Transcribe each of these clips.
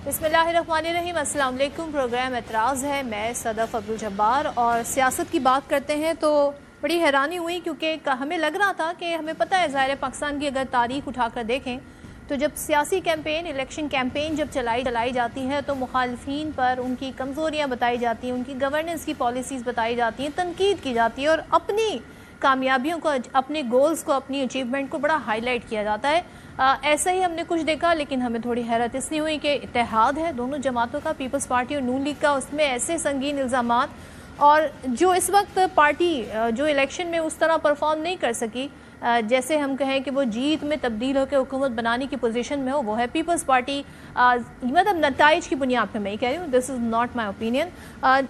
بسم اللہ الرحمن الرحیم، السلام علیکم۔ پروگرام اعتراض ہے، میں صدف عبدالجبار، اور سیاست کی بات کرتے ہیں تو بڑی حیرانی ہوئی، کیونکہ ہمیں لگ رہا تھا کہ ہمیں پتہ ہے ظاہر پاکستان کی اگر تاریخ اٹھا کر دیکھیں تو جب سیاسی کیمپین، الیکشن کیمپین جب چلائی جاتی ہے تو مخالفین پر ان کی کمزوریاں بتائی جاتی ہیں، ان کی گورننس کی پالیسیز بتائی جاتی ہیں، تنقید کی جاتی ہے، اور اپنی کامیابیوں کو، اپنے گولز کو، اپنی اچیومنٹ کو بڑا ہائی لائٹ کیا جاتا ہے۔ ایسا ہی ہم نے کچھ دیکھا، لیکن ہمیں تھوڑی حیرت اس لیے ہوئی کہ اتحاد ہے دونوں جماعتوں کا، پیپلز پارٹی اور نون لیگ کا، اس میں ایسے سنگین الزامات، اور جو اس وقت پارٹی جو الیکشن میں اس طرح پرفارم نہیں کر سکی، جیسے ہم کہیں کہ وہ جیت میں تبدیل ہو کے حکومت بنانے کی پوزیشن میں ہو، وہ ہے پیپلز پارٹی۔ مطلب نتائج کی بنیاد پہ میں ہی کہہ رہی ہوں، this is not my opinion.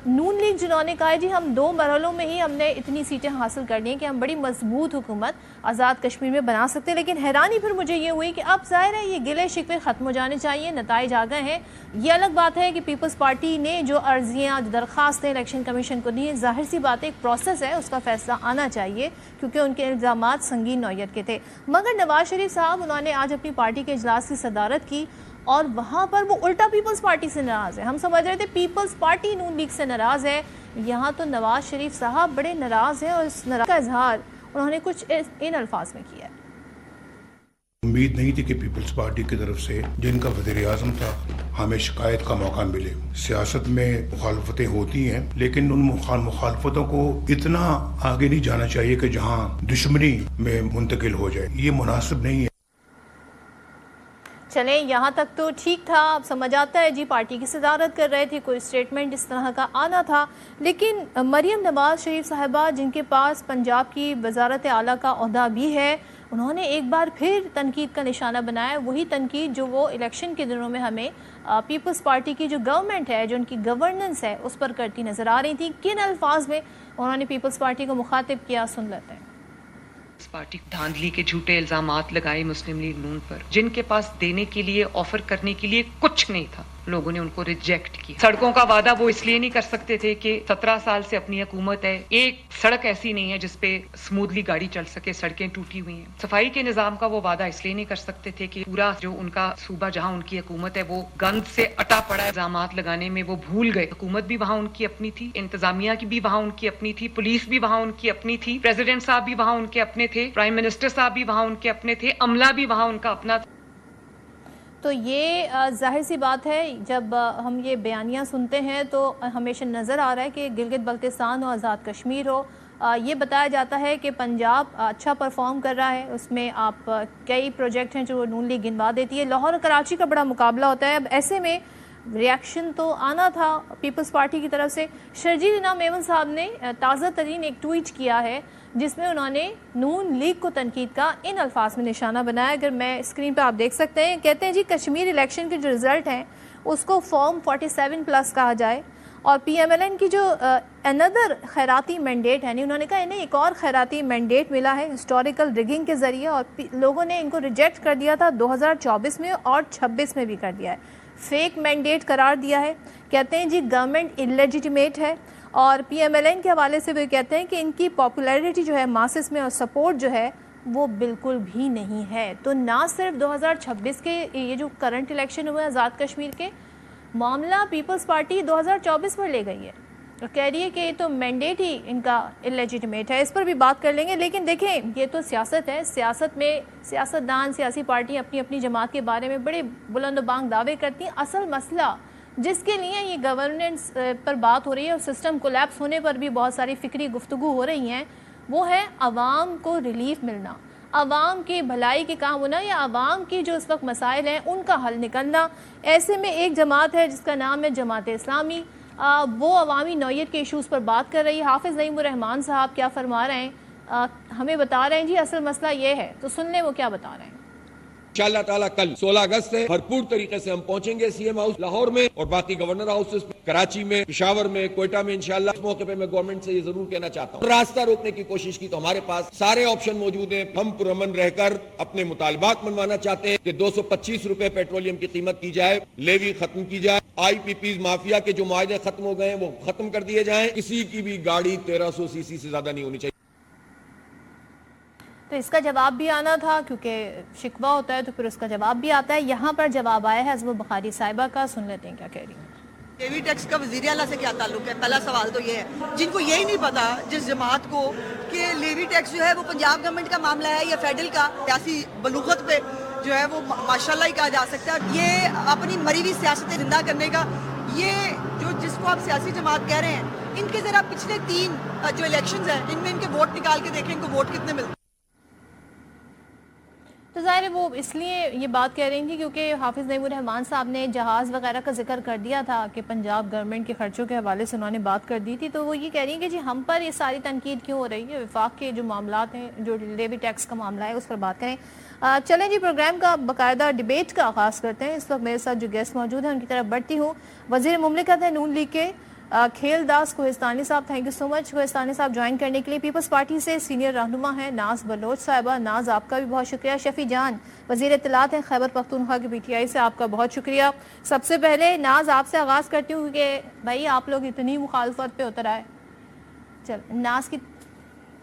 Noon League جنہوں نے کہا ہے جی ہم 2 مرحلوں میں ہی ہم نے اتنی سیٹیں حاصل کر لی ہیں کہ ہم بڑی مضبوط حکومت آزاد کشمیر میں بنا سکتے ہیں، لیکن حیرانی پھر مجھے یہ ہوئی کہ اب ظاہر ہے یہ گلے شکوے ختم ہو جانے چاہیے، نتائج آ گئے ہیں۔ یہ الگ بات ہے کہ پیپلز پارٹی نے جو عرضیاں، جو درخواستیں الیکشن کمیشن کو دی ہیں، ظاہر سی بات ہے ایک پروسیس ہے، اس کا فیصلہ آنا چاہیے، کیونکہ ان کے الزامات سنگین نوعیت کے تھے۔ مگر نواز شریف صاحب، انہوں نے آج اپنی پارٹی کے اجلاس کی صدارت کی، اور وہاں پر وہ الٹا پیپلز پارٹی سے ناراض ہے۔ ہم سمجھ رہے تھے پیپلز پارٹی نون لیگ سے ناراض ہے، یہاں تو نواز شریف صاحب بڑے ناراض ہیں، اور اس ناراض کا اظہار انہوں نے کچھ ان الفاظ میں کیا ہے۔ امید نہیں تھی کہ پیپلز پارٹی کی طرف سے، جن کا وزیر اعظم تھا، ہمیں شکایت کا موقع ملے۔ سیاست میں مخالفتیں ہوتی ہیں، لیکن ان مخالفتوں کو اتنا آگے نہیں جانا چاہیے کہ جہاں دشمنی میں منتقل ہو جائے، یہ مناسب نہیں ہے۔ چلیں یہاں تک تو ٹھیک تھا، اب سمجھ آتا ہے جی پارٹی کی صدارت کر رہے تھے، کوئی سٹیٹمنٹ اس طرح کا آنا تھا، لیکن مریم نواز شریف صاحبہ، جن کے پاس پنجاب کی وزارت اعلیٰ کا عہدہ بھی ہے، انہوں نے ایک بار پھر تنقید کا نشانہ بنایا، وہی تنقید جو وہ الیکشن کے دنوں میں ہمیں پیپلز پارٹی کی جو گورنمنٹ ہے، جو ان کی گورننس ہے، اس پر کرتی نظر آ رہی تھی۔ کن الفاظ میں انہوں نے پیپلز پارٹی کو مخاطب کیا، سن لیتے ہیں۔ پارٹی دھاندلی کے جھوٹے الزامات لگائے مسلم لیگ نون پر، جن کے پاس دینے کے لیے، آفر کرنے کے لیے کچھ نہیں تھا، لوگوں نے ان کو ریجیکٹ کیا۔ سڑکوں کا وعدہ وہ اس لیے نہیں کر سکتے تھے کہ 17 سال سے اپنی حکومت ہے، ایک سڑک ایسی نہیں ہے جس پہ سموتھلی گاڑی چل سکے، سڑکیں ٹوٹی ہوئی ہیں۔ صفائی کے نظام کا وہ وعدہ اس لیے نہیں کر سکتے تھے کہ پورا جو ان کا صوبہ جہاں ان کی حکومت ہے وہ گند سے اٹا پڑا ہے، الزامات لگانے میں وہ بھول گئے۔ حکومت بھی وہاں ان کی اپنی تھی، انتظامیہ کی بھی وہاں ان کی اپنی تھی، پولیس بھی وہاں ان کی اپنی تھی، پریزیڈنٹ صاحب بھی وہاں ان کے اپنے تھے، پرائم منسٹر صاحب بھی وہاں ان کے اپنے تھے، عملہ بھی وہاں ان کا اپنا تھا۔ تو یہ ظاہر سی بات ہے، جب ہم یہ بیانیاں سنتے ہیں تو ہمیشہ نظر آ رہا ہے کہ گلگت بلتستان ہو، آزاد کشمیر ہو، یہ بتایا جاتا ہے کہ پنجاب اچھا پرفارم کر رہا ہے، اس میں آپ کئی پروجیکٹ ہیں جو نون لیگ گنوا دیتی ہے، لاہور اور کراچی کا بڑا مقابلہ ہوتا ہے۔ اب ایسے میں ریاکشن تو آنا تھا پیپلز پارٹی کی طرف سے۔ شرجیل انعام میمن صاحب نے تازہ ترین ایک ٹویٹ کیا ہے، جس میں انہوں نے نون لیگ کو تنقید کا ان الفاظ میں نشانہ بنایا، اگر میں اسکرین پہ آپ دیکھ سکتے ہیں۔ کہتے ہیں جی کشمیر الیکشن کے جو رزلٹ ہیں اس کو فارم 47+ کہا جائے، اور پی ایم ایل این کی جو اندر خیراتی مینڈیٹ ہے، انہوں نے کہا انہیں ایک اور خیراتی مینڈیٹ ملا ہے ہسٹوریکل ریگنگ کے ذریعے، اور لوگوں نے ان کو ریجیکٹ کر دیا تھا 2024 میں اور 26 میں بھی کر دیا ہے، فیک مینڈیٹ قرار دیا ہے۔ کہتے ہیں جی گورنمنٹ انلیجیٹیمیٹ ہے، اور پی ایم ایل این کے حوالے سے وہ کہتے ہیں کہ ان کی پاپولیرٹی جو ہے ماسس میں اور سپورٹ جو ہے وہ بالکل بھی نہیں ہے۔ تو نہ صرف 2026 کے یہ جو کرنٹ الیکشن ہوئے آزاد کشمیر کے، معاملہ پیپلز پارٹی 2024 پر لے گئی ہے، اور کہہ رہی ہے کہ یہ تو مینڈیٹ ہی ان کا انلیجیٹیمیٹ ہے۔ اس پر بھی بات کر لیں گے، لیکن دیکھیں یہ تو سیاست ہے، سیاست میں سیاستدان، سیاسی پارٹیاں اپنی اپنی جماعت کے بارے میں بڑے بلند و بانگ دعوے کرتی ہیں۔ اصل مسئلہ جس کے لیے یہ گورننس پر بات ہو رہی ہے اور سسٹم کولیپس ہونے پر بھی بہت ساری فکری گفتگو ہو رہی ہیں، وہ ہے عوام کو ریلیف ملنا، عوام کی بھلائی کے کام ہونا، یا عوام کی جو اس وقت مسائل ہیں ان کا حل نکلنا۔ ایسے میں ایک جماعت ہے جس کا نام ہے جماعت اسلامی، وہ عوامی نوعیت کے ایشوز پر بات کر رہی ہے۔ حافظ نعیم الرحمان صاحب کیا فرما رہے ہیں، ہمیں بتا رہے ہیں جی اصل مسئلہ یہ ہے، تو سن لیں وہ کیا بتا رہے ہیں۔ انشاءاللہ تعالیٰ کل 16 اگست سے بھرپور طریقے سے ہم پہنچیں گے سی ایم ہاؤس لاہور میں، اور باقی گورنر ہاؤسز کراچی میں، پشاور میں، کوئٹہ میں انشاءاللہ۔ اس موقع پہ میں گورنمنٹ سے یہ ضرور کہنا چاہتا ہوں، راستہ روکنے کی کوشش کی تو ہمارے پاس سارے آپشن موجود ہیں۔ ہم پرامن رہ کر اپنے مطالبات منوانا چاہتے ہیں کہ 225 روپے پیٹرولیم کی قیمت کی جائے، لیوی ختم کی جائے، آئی پی پیز مافیا کے جو معاہدے ختم ہو گئے ہیں وہ ختم کر دیے جائیں، کسی کی بھی گاڑی 1300 cc سے زیادہ نہیں ہونی چاہیے۔ تو اس کا جواب بھی آنا تھا، کیونکہ شکوہ ہوتا ہے تو پھر اس کا جواب بھی آتا ہے. یہاں پر جواب آیا ہے عزم بخاری صاحبہ کا، سن لیتے ہیں کیا کہہ رہی ہیں. لیوی ٹیکس کا وزیر اعلیٰ سے کیا تعلق ہے؟ پہلا سوال تو یہ ہے. جن کو یہی نہیں پتا جس جماعت کو کہ لیوی ٹیکس جو ہے وہ پنجاب گورنمنٹ کا معاملہ ہے یا فیڈرل کا، سیاسی بلوغت پہ جو ہے وہ ماشاءاللہ ہی کہا جا سکتا ہے. یہ اپنی مری ہوئی سیاستیں زندہ کرنے کا، یہ جو جس کو آپ سیاسی جماعت کہہ رہے ہیں، ان کے ذرا پچھلے 3 جو الیکشنز ہیں ان میں ان کے ووٹ نکال کے دیکھیں ان کو ووٹ کتنے ملتے ہیں. تو ظاہر ہے وہ اس لیے یہ بات کہہ رہی تھی کیونکہ حافظ نعیم الرحمان صاحب نے جہاز وغیرہ کا ذکر کر دیا تھا کہ پنجاب گورنمنٹ کے خرچوں کے حوالے سے انہوں نے بات کر دی تھی. تو وہ یہ کہہ رہی ہیں کہ جی ہم پر یہ ساری تنقید کیوں ہو رہی ہے، وفاق کے جو معاملات ہیں، جو لیوی ٹیکس کا معاملہ ہے اس پر بات کریں. چلیں جی پروگرام کا باقاعدہ ڈیبیٹ کا آغاز کرتے ہیں. اس وقت میرے ساتھ جو گیسٹ موجود ہیں ان کی طرف بڑھتی ہوں. وزیر مملکت ہے نون لیگ کے کھیل داس کوہستانی صاحب، تھینک یو سو مچ کوہستانی صاحب جوائن کرنے کے لیے. پیپلز پارٹی سے سینئر رہنما ہیں ناز بلوچ صاحبہ. ناز آپ کا بھی بہت شکریہ. شفیع جان وزیر اطلاعات ہیں خیبر پختونخوا کے پی ٹی آئی سے، آپ کا بہت شکریہ. سب سے پہلے ناز آپ سے آغاز کرتی ہوں کہ بھائی آپ لوگ اتنی مخالفت پہ اتر آئے. چل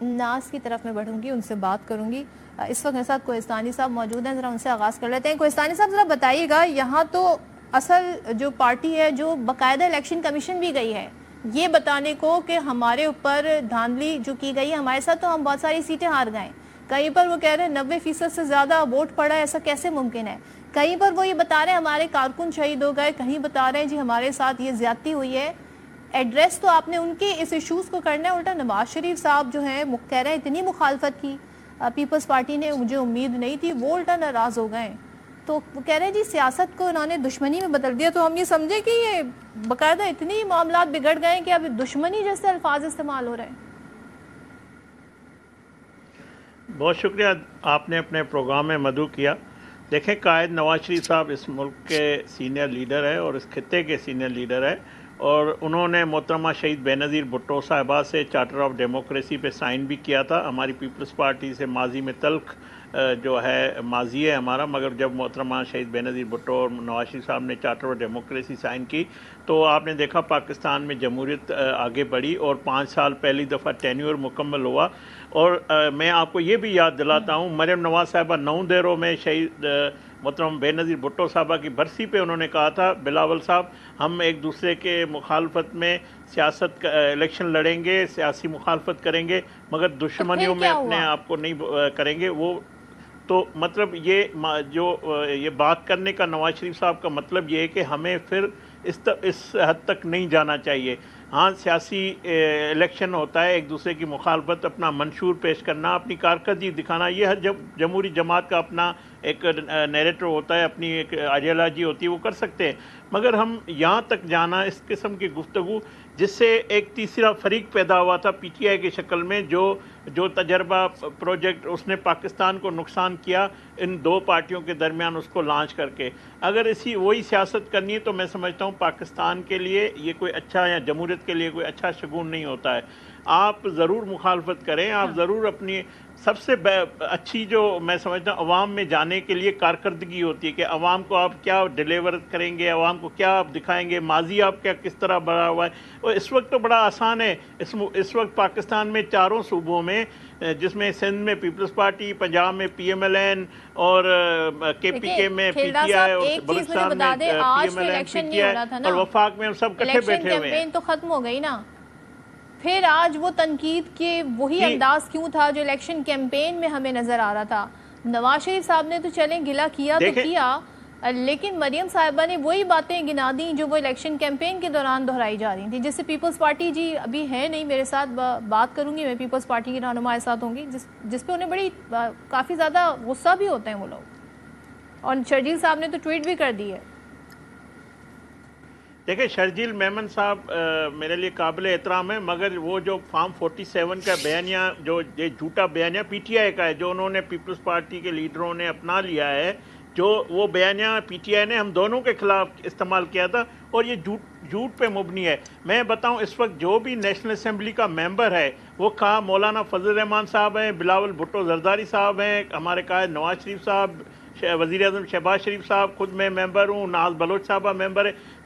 ناز کی طرف میں بڑھوں گی، ان سے بات کروں گی. اس وقت میرے ساتھ کوہستانی صاحب موجود ہیں، ذرا ان سے آغاز کر لیتے ہیں. کوہستانی صاحب ذرا بتائیے گا، یہاں تو اصل جو پارٹی ہے جو باقاعدہ الیکشن کمیشن بھی گئی ہے یہ بتانے کو کہ ہمارے اوپر دھاندلی جو کی گئی ہے ہمارے ساتھ، تو ہم بہت ساری سیٹیں ہار گئے. کہیں پر وہ کہہ رہے ہیں 90% سے زیادہ ووٹ پڑا ہے، ایسا کیسے ممکن ہے. کہیں پر وہ یہ بتا رہے ہیں ہمارے کارکن شہید ہو گئے، کہیں بتا رہے ہیں جی ہمارے ساتھ یہ زیادتی ہوئی ہے. ایڈریس تو آپ نے ان کے اس ایشوز کو کرنا ہے، الٹا نواز شریف صاحب جو ہیں کہہ رہے ہیں اتنی مخالفت کی پیپلز پارٹی نے، مجھے امید نہیں تھی، وہ الٹا ناراض ہو گئے. تو وہ کہہ رہے ہیں جی سیاست کو انہوں نے دشمنی میں بدل دیا. تو ہم یہ سمجھے کہ یہ باقاعدہ اتنی معاملات بگڑ گئے ہیں کہ اب دشمنی جیسے الفاظ استعمال ہو رہے ہیں. بہت شکریہ آپ نے اپنے پروگرام میں مدعو کیا. دیکھیں قائد نواز شریف صاحب اس ملک کے سینئر لیڈر ہے اور اس خطے کے سینئر لیڈر ہے، اور انہوں نے محترمہ شہید بے نظیر بھٹو صاحبہ سے چارٹر آف ڈیموکریسی پہ سائن بھی کیا تھا. ہماری پیپلز پارٹی سے ماضی میں تلخ جو ہے ماضی ہے ہمارا، مگر جب محترمہ شہید بے نظیر بھٹو اور نواز شریف صاحب نے چارٹر آف ڈیموکریسی سائن کی تو آپ نے دیکھا پاکستان میں جمہوریت آگے بڑھی اور 5 سال پہلی دفعہ ٹینیور مکمل ہوا. اور میں آپ کو یہ بھی یاد دلاتا ہوں مریم نواز صاحبہ 9 دیروں میں شہید محترم بے نظیر بھٹو صاحبہ کی برسی پہ انہوں نے کہا تھا بلاول صاحب ہم ایک دوسرے کے مخالفت میں سیاست الیکشن لڑیں گے، سیاسی مخالفت کریں گے، مگر دشمنیوں میں اپنے آپ کو نہیں کریں گے. وہ تو مطلب یہ بات کرنے کا نواز شریف صاحب کا مطلب یہ ہے کہ ہمیں پھر اس حد تک نہیں جانا چاہیے. ہاں سیاسی الیکشن ہوتا ہے، ایک دوسرے کی مخالفت، اپنا منشور پیش کرنا، اپنی کارکردگی دکھانا، یہ ہر جمہوری جماعت کا اپنا ایک نیریٹر ہوتا ہے، اپنی ایک آئیڈیالوجی ہوتی ہے، وہ کر سکتے ہیں. مگر ہم یہاں تک جانا اس قسم کی گفتگو جس سے ایک تیسرا فریق پیدا ہوا تھا پی ٹی آئی کی شکل میں، جو تجربہ پروجیکٹ اس نے پاکستان کو نقصان کیا ان 2 پارٹیوں کے درمیان اس کو لانچ کر کے، اگر وہی سیاست کرنی ہے تو میں سمجھتا ہوں پاکستان کے لیے یہ کوئی اچھا یا جمہوریت کے لیے کوئی اچھا شگون نہیں ہوتا ہے. آپ ضرور مخالفت کریں، آپ ضرور اپنی سب سے اچھی جو میں سمجھتا ہوں عوام میں جانے کے لیے کارکردگی ہوتی ہے کہ عوام کو آپ کیا ڈیلیور کریں گے، عوام کو کیا آپ دکھائیں گے، ماضی آپ کیا کس طرح بڑھا ہوا ہے. اور اس وقت تو بڑا آسان ہے، اس وقت پاکستان میں 4 صوبوں میں جس میں سندھ میں پیپلز پارٹی، پنجاب میں پی ایم ایل این اور کے پی کے میں پی ٹی آئی اور بلوچستان میں P M L N P T I اور وفاق میں ہم سب کٹھے بیٹھے ہوئے ہیں. تو ختم ہو گئی نا، پھر آج وہ تنقید کے وہی انداز کیوں تھا جو الیکشن کیمپین میں ہمیں نظر آ رہا تھا. نواز شریف صاحب نے تو چلیں گلہ کیا تو کیا، لیکن مریم صاحبہ نے وہی باتیں گنا دیں جو وہ الیکشن کیمپین کے دوران دہرائی جا رہی تھیں. جس سے پیپلز پارٹی جی ابھی ہے نہیں میرے ساتھ، بات کروں گی میں پیپلز پارٹی کی رہنما کے ساتھ ہوں گی، جس پہ انہیں بڑی کافی زیادہ غصہ بھی ہوتے ہیں وہ لوگ، اور شرجیل صاحب نے تو ٹویٹ بھی کر دی ہے. دیکھیں شرجیل میمن صاحب میرے لیے قابل احترام ہے، مگر وہ جو فارم 47 کا بیانیہ، جو یہ جھوٹا بیانیہ پی ٹی آئی کا ہے جو انہوں نے پیپلز پارٹی کے لیڈروں نے اپنا لیا ہے، جو وہ بیانیہ پی ٹی آئی نے ہم دونوں کے خلاف استعمال کیا تھا اور یہ جھوٹ پہ مبنی ہے. میں بتاؤں اس وقت جو بھی نیشنل اسمبلی کا ممبر ہے وہ کہا مولانا فضل الرحمان صاحب ہیں، بلاول بھٹو زرداری صاحب ہیں، ہمارے قائد نواز شریف صاحب، وزیر اعظم شہباز شریف صاحب، خود میں ممبر ہوں، ناز بلوچ صاحبہ ممبر ہے.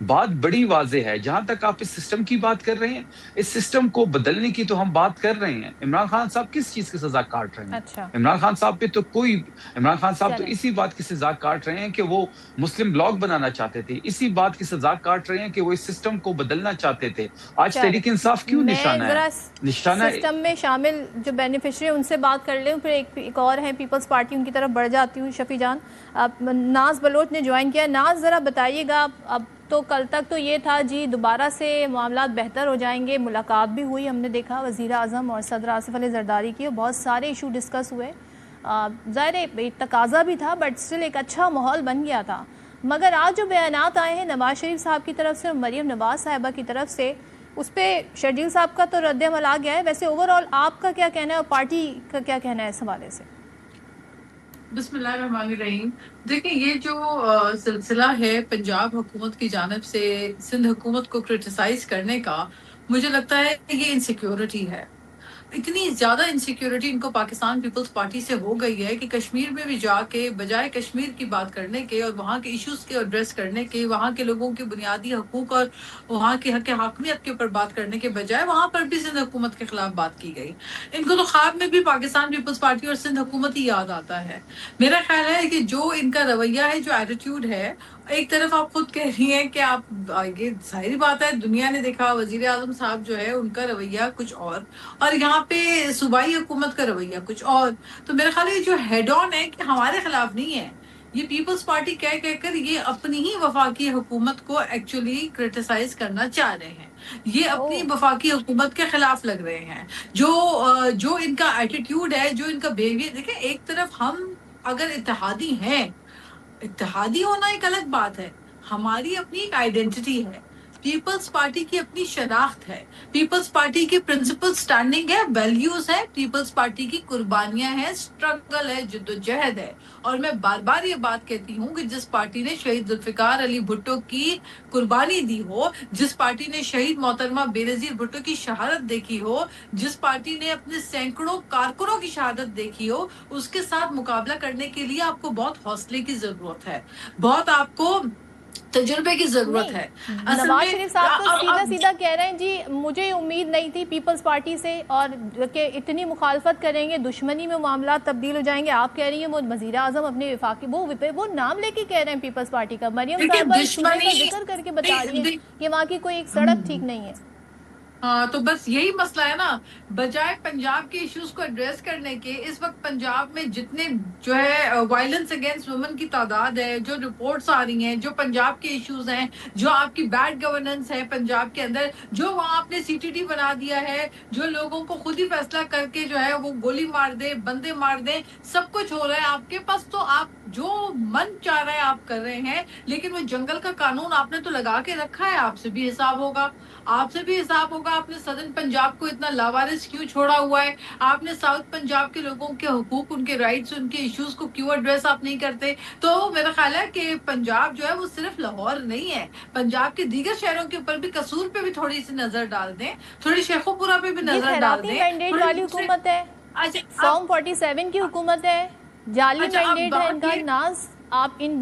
بات بڑی واضح ہے. جہاں تک آپ اس سسٹم کی بات کر رہے ہیں, اس سسٹم کو بدلنے کی تو ہم بات کر رہے ہیں. عمران خان صاحب کس چیز کی سزا کاٹ رہے ہیں؟ اچھا عمران خان صاحب پہ تو عمران خان صاحب تو چلیں اسی بات کی سزا کاٹ رہے ہیں کہ وہ مسلم بلاک بنانا چاہتے تھے, اسی بات کی سزا کاٹ رہے ہیں کہ وہ اس سسٹم کو بدلنا چاہتے تھے. آج چلیں تحریک انصاف کیوں میں نشانہ ہے؟ ذرا نشانہ سسٹم میں شامل جو بینیفیشری ان سے بات کر لیں, پھر ایک اور ہیں پیپلز پارٹی, ان کی طرف بڑھ جاتی ہوں. شفیع جان, ناز بلوچ نے جوائن کیا. ناز ذرا بتائیے گا, اب تو کل تک تو یہ تھا جی دوبارہ سے معاملات بہتر ہو جائیں گے, ملاقات بھی ہوئی, ہم نے دیکھا وزیر اعظم اور صدر آصف علی زرداری کی, اور بہت سارے ایشو ڈسکس ہوئے. ظاہر ایک تقاضا بھی تھا بٹ اسٹل ایک اچھا ماحول بن گیا تھا. مگر آج جو بیانات آئے ہیں نواز شریف صاحب کی طرف سے اور مریم نواز صاحبہ کی طرف سے, اس پہ شرجیل صاحب کا تو رد عمل آ گیا ہے. ویسے اوور آل آپ کا کیا کہنا ہے اور پارٹی کا کیا کہنا ہے اس حوالے سے؟ بسم اللہ الرحمن الرحیم. دیکھیں, یہ جو سلسلہ ہے پنجاب حکومت کی جانب سے سندھ حکومت کو کرٹیسائز کرنے کا, مجھے لگتا ہے یہ انسیکیورٹی ہے. اتنی زیادہ انسیکیورٹی ان کو پاکستان پیپلز پارٹی سے ہو گئی ہے کہ کشمیر میں بھی جا کے بجائے کشمیر کی بات کرنے کے اور وہاں کے ایشوز کے ایڈریس کرنے کے, وہاں کے لوگوں کے بنیادی حقوق اور وہاں کے حق حاکمیت کے اوپر بات کرنے کے بجائے وہاں پر بھی سندھ حکومت کے خلاف بات کی گئی. ان کو تو خواب میں بھی پاکستان پیپلز پارٹی اور سندھ حکومت ہی یاد آتا ہے. میرا خیال ہے کہ جو ان کا رویہ ہے, جو ایٹیٹیوڈ ہے, ایک طرف آپ خود کہہ رہی ہیں کہ آپ, یہ ظاہری بات ہے دنیا نے دیکھا وزیر اعظم صاحب جو ہے ان کا رویہ کچھ اور یہاں پہ صوبائی حکومت کا رویہ کچھ اور. تو میرا خیال ہے جو ہیڈ آن ہے کہ ہمارے خلاف نہیں ہے, یہ پیپلز پارٹی کہہ کر یہ اپنی ہی وفاقی حکومت کو ایکچولی کرٹیسائز کرنا چاہ رہے ہیں. یہ اپنی وفاقی حکومت کے خلاف لگ رہے ہیں. جو ان کا ایٹیٹیوڈ ہے, جو ان کا بیہیویئر, دیکھیں ایک طرف ہم اگر اتحادی ہیں, اتحادی ہونا ایک الگ بات ہے, ہماری اپنی ایک آئیڈینٹی ہے, پیپلز پارٹی کی اپنی شناخت ہے, پیپلز پارٹی کی پرنسپل سٹینڈنگ ہے, ویلیوز ہے, پیپلز پارٹی کی قربانیاں ہیں, سٹرگل ہے, جدوجہد ہے. اور میں بار بار یہ بات کہتی ہوں کہ جس پارٹی نے شہید ذوالفقار علی بھٹو کی قربانی دی ہو, جس پارٹی نے شہید محترمہ بینظیر بھٹو کی شہادت دیکھی ہو, جس پارٹی نے اپنے سینکڑوں کارکنوں کی شہادت دیکھی ہو, اس کے ساتھ مقابلہ کرنے کے لیے آپ کو بہت حوصلے کی ضرورت ہے, بہت آپ کو تجربے کی ضرورت ہے. نواز شریف صاحب تو سیدھا سیدھا کہہ رہے ہیں جی مجھے امید نہیں تھی پیپلز پارٹی سے, اور کہ اتنی مخالفت کریں گے, دشمنی میں معاملات تبدیل ہو جائیں گے. آپ کہہ رہی ہیں وہ وزیر اعظم اپنے وفاقی, وہ نام لے کے کہہ رہے ہیں پیپلز پارٹی کا. مریم صاحبہ صوبے کا ذکر کر کے بتا رہی ہیں کہ وہاں کی کوئی ایک سڑک ٹھیک نہیں ہے. ہاں, تو بس یہی مسئلہ ہے نا, بجائے پنجاب کے ایشوز کو ایڈریس کرنے کے, اس وقت پنجاب میں جتنے جو ہے وائلنس اگینسٹ وومن کی تعداد ہے, جو رپورٹس آ رہی ہیں, جو پنجاب کے ایشوز ہیں, جو آپ کی بیڈ گورننس ہے پنجاب کے اندر, جو وہاں آپ نے CTT بنا دیا ہے, جو لوگوں کو خود ہی فیصلہ کر کے جو ہے وہ گولی مار دے, بندے مار دیں, سب کچھ ہو رہا ہے آپ کے پاس. تو آپ جو من چاہ رہا ہے آپ کر رہے ہیں, لیکن وہ جنگل کا قانون آپ نے تو لگا کے رکھا ہے, آپ سے بھی حساب ہوگا, آپ سے بھی حساب ہوگا. آپ نے سدرن پنجاب کو اتنا لاوارث کیوں چھوڑا ہوا ہے, آپ نے ساؤتھ پنجاب کے لوگوں کے حقوق, ان کے رائٹس, ان کے ایشوز کو کیوں ایڈریس آپ نہیں کرتے. تو میرا خیال ہے کہ پنجاب جو ہے وہ صرف لاہور نہیں ہے, پنجاب کے دیگر شہروں کے اوپر بھی, قصور پہ بھی تھوڑی سی نظر ڈال دیں, تھوڑی شیخو پورہ پہ بھی نظر ڈال دیں. مینڈیٹ والی حکومت ہے, فارم 47 کی حکومت ہے, جعلی مینڈیٹ ہے ان کا. ناز, آپ ان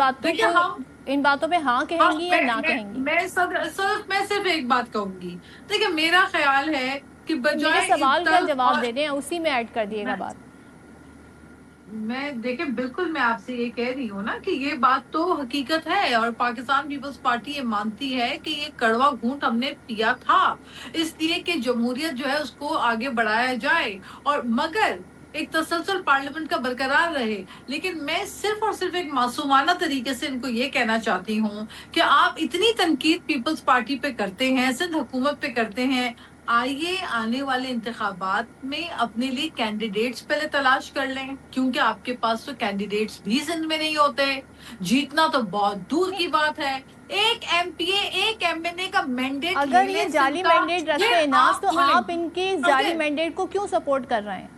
باتوں پہ ہاں کہیں گی یا نہ کہیں گی؟ میں صرف ایک بات کہوں گی. دیکھیں میرا خیال ہے کہ بجائے سوال کا جواب دے دیں, اسی میں ایڈ کر دیے گا بات. میں دیکھیں بالکل میں آپ سے یہ کہہ رہی ہوں نا کہ یہ بات تو حقیقت ہے, اور پاکستان پیپلز پارٹی یہ مانتی ہے کہ یہ کڑوا گھونٹ ہم نے پیا تھا, اس لیے کہ جمہوریت جو ہے اس کو آگے بڑھایا جائے, اور مگر ایک تسلسل پارلیمنٹ کا برقرار رہے. لیکن میں صرف اور صرف ایک معصومانہ طریقے سے ان کو یہ کہنا چاہتی ہوں کہ آپ اتنی تنقید پیپلز پارٹی پہ کرتے ہیں, سندھ حکومت پہ کرتے ہیں, آئیے آنے والے انتخابات میں اپنے لیے کینڈیڈیٹس پہلے تلاش کر لیں, کیونکہ آپ کے پاس تو کینڈیڈیٹس بھی سندھ میں نہیں ہوتے, جیتنا تو بہت دور کی بات ہے. ایک MPA, ایک MNA کا مینڈیٹ, اگر یہ جعلی مینڈیٹ رکھتے ہیں ناز, تو آپ ان کے جعلی مینڈیٹ کو کیوں سپورٹ کر رہے ہیں؟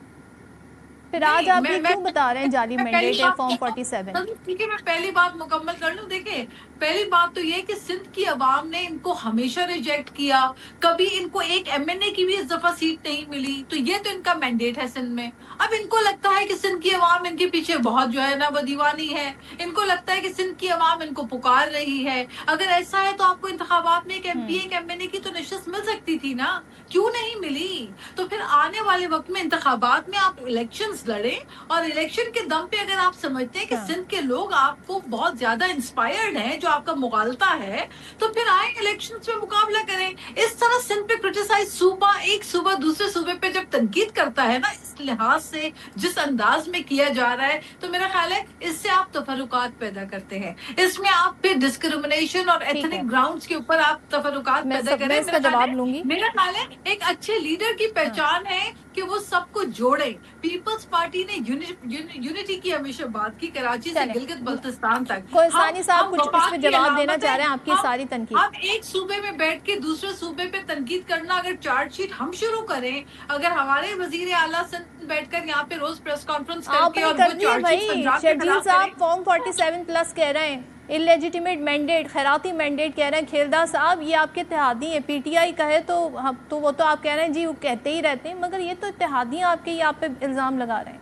پھر آج آپ یہ کیوں بتا رہے ہیں جعلی مینڈیٹ ہے فارم 47؟ ٹھیک ہے، میں پہلی بات مکمل کر لوں. دیکھیں پہلی بات تو یہ کہ سندھ کی عوام نے ان کو ہمیشہ ریجیکٹ کیا، کبھی ان کو ایک ایم این اے کی بھی اس دفعہ سیٹ نہیں ملی، تو یہ تو ان کا مینڈیٹ ہے سندھ میں. اب ان کو لگتا ہے کہ سندھ کی عوام ان کے پیچھے بہت جو ہے نا وہ دیوانی ہے، ان کو لگتا ہے کہ سندھ کی عوام ان کو پکار رہی ہے. اگر ایسا ہے تو آپ کو انتخابات میں ایک ایم پی ایک ایم این اے کی تو نشست مل سکتی تھی نا، کیوں نہیں ملی؟ تو پھر آنے والے وقت میں انتخابات میں آپ الیکشنز لڑیں، اور الیکشن کے دم پہ اگر آپ سمجھتے ہیں کہ سندھ کے لوگ آپ کو بہت زیادہ انسپائرڈ ہیں، جو آپ کا مغالطہ ہے، تو پھر آئیں الیکشنز میں مقابلہ کریں. اس طرح سندھ پہ کرٹیسائز صوبہ ایک صوبہ دوسرے صوبے پہ جب تنقید کرتا ہے نا اس لحاظ سے جس انداز میں کیا جا رہا ہے، تو میرا خیال ہے اس سے آپ تفرقات پیدا کرتے ہیں. اس میں آپ پھر ڈسکریمنیشن اور ایتھنک گراؤنڈز کے اوپر آپ تفرقات پیدا کریں. اس کا جواب لوں گی. میرا خیال ہے ایک اچھے لیڈر کی پہچان ہے کہ وہ سب کو جوڑے. پیپلز پارٹی نے یونٹی کی ہمیشہ بات کی، کراچی سے گلگت بلتستان تک. کوہستانی صاحب کچھ اس میں جواب دینا چاہ رہے ہیں آپ کی ساری تنقید. اب ایک صوبے میں بیٹھ کے دوسرے صوبے پہ تنقید کرنا، اگر چارج شیٹ ہم شروع کریں، اگر ہمارے وزیر اعلیٰ سندھ بیٹھ کر یہاں پہ روز پریس کانفرنس کر کے اور وہ چارج شیٹ پنجاب کے خلاف صاحب فارم 47 پلس کہہ رہے ہیں، انلیجیٹیمیٹ مینڈیٹ، خیراتی مینڈیٹ کہہ رہے ہیں. کھیردار صاحب یہ آپ کے اتحادی ہیں، پی ٹی آئی کہے تو وہ تو آپ کہہ رہے ہیں جی وہ کہتے ہی رہتے ہیں، مگر یہ تو اتحادی ہیں آپ کے، یہ آپ پہ الزام لگا رہے ہیں.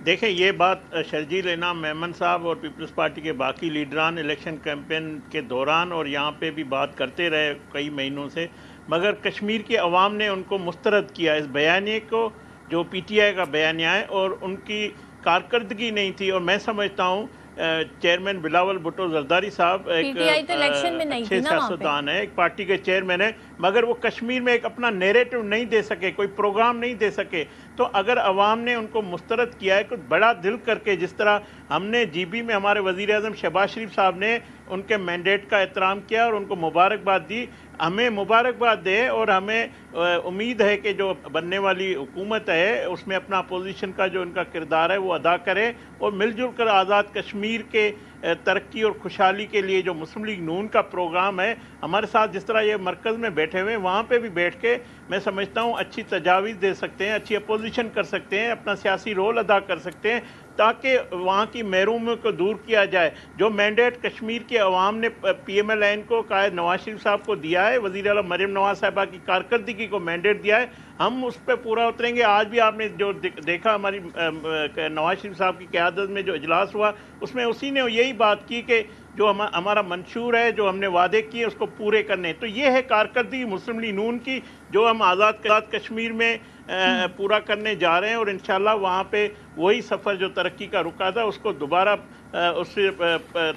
دیکھیں یہ بات شرجیل انعام میمن صاحب اور پیپلز پارٹی کے باقی لیڈران الیکشن کیمپین کے دوران اور یہاں پہ بھی بات کرتے رہے کئی مہینوں سے، مگر کشمیر کی عوام نے ان کو مسترد کیا اس بیانیے کو جو پی ٹی آئی کا بیانیہ ہے، اور ان کی کارکردگی نہیں تھی. اور میں سمجھتا ہوں چیئرمین بلاول بھٹو زرداری صاحب ایک اچھے سیاستدان ہے، ایک پارٹی کے چیئرمین ہیں، مگر وہ کشمیر میں ایک اپنا نیریٹو نہیں دے سکے، کوئی پروگرام نہیں دے سکے. تو اگر عوام نے ان کو مسترد کیا ہے کچھ بڑا دل کر کے، جس طرح ہم نے جی بی میں ہمارے وزیر اعظم شہباز شریف صاحب نے ان کے مینڈیٹ کا احترام کیا اور ان کو مبارکباد دی، ہمیں مبارکباد دے، اور ہمیں امید ہے کہ جو بننے والی حکومت ہے اس میں اپنا اپوزیشن کا جو ان کا کردار ہے وہ ادا کرے، اور مل جل کر آزاد کشمیر کے ترقی اور خوشحالی کے لیے جو مسلم لیگ نون کا پروگرام ہے ہمارے ساتھ، جس طرح یہ مرکز میں بیٹھے ہوئے ہیں وہاں پہ بھی بیٹھ کے میں سمجھتا ہوں اچھی تجاویز دے سکتے ہیں، اچھی اپوزیشن کر سکتے ہیں، اپنا سیاسی رول ادا کر سکتے ہیں، تاکہ وہاں کی محرومیوں کو دور کیا جائے. جو مینڈیٹ کشمیر کے عوام نے پی ایم ایل این کو قائد نواز شریف صاحب کو دیا ہے، وزیر اعلیٰ مریم نواز صاحبہ کی کارکردگی کو مینڈیٹ دیا ہے، ہم اس پہ پورا اتریں گے. آج بھی آپ نے جو دیکھا ہماری نواز شریف صاحب کی قیادت میں جو اجلاس ہوا، اس میں اسی نے یہی بات کی کہ جو ہمارا منشور ہے، جو ہم نے وعدے کیے اس کو پورے کرنے. تو یہ ہے کارکردگی مسلم لیگ نون کی جو ہم آزاد کشمیر میں پورا کرنے جا رہے ہیں، اور انشاءاللہ وہاں پہ وہی سفر جو ترقی کا رکا تھا اس کو دوبارہ اس سے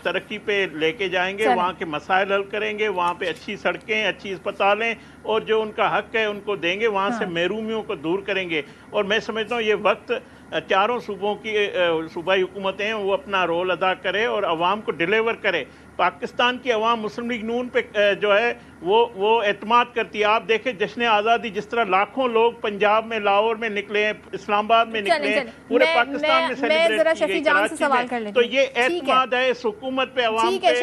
ترقی پہ لے کے جائیں گے. وہاں کے مسائل حل کریں گے، وہاں پہ اچھی سڑکیں، اچھی اسپتالیں اور جو ان کا حق ہے ان کو دیں گے، وہاں سے محرومیوں کو دور کریں گے. اور میں سمجھتا ہوں یہ وقت چاروں صوبوں کی صوبائی حکومتیں وہ اپنا رول ادا کرے اور عوام کو ڈیلیور کرے. پاکستان کی عوام مسلم لیگ نون پہ جو ہے وہ اعتماد کرتی ہے. آپ دیکھیں جشن آزادی جس طرح لاکھوں لوگ پنجاب میں، لاہور میں نکلے ہیں، اسلام آباد میں نکلے ہیں، پورے پاکستان میں سیلیبریٹ کی گئی کراچی میں. تو یہ اعتماد ہے اس حکومت پہ، عوام پہ،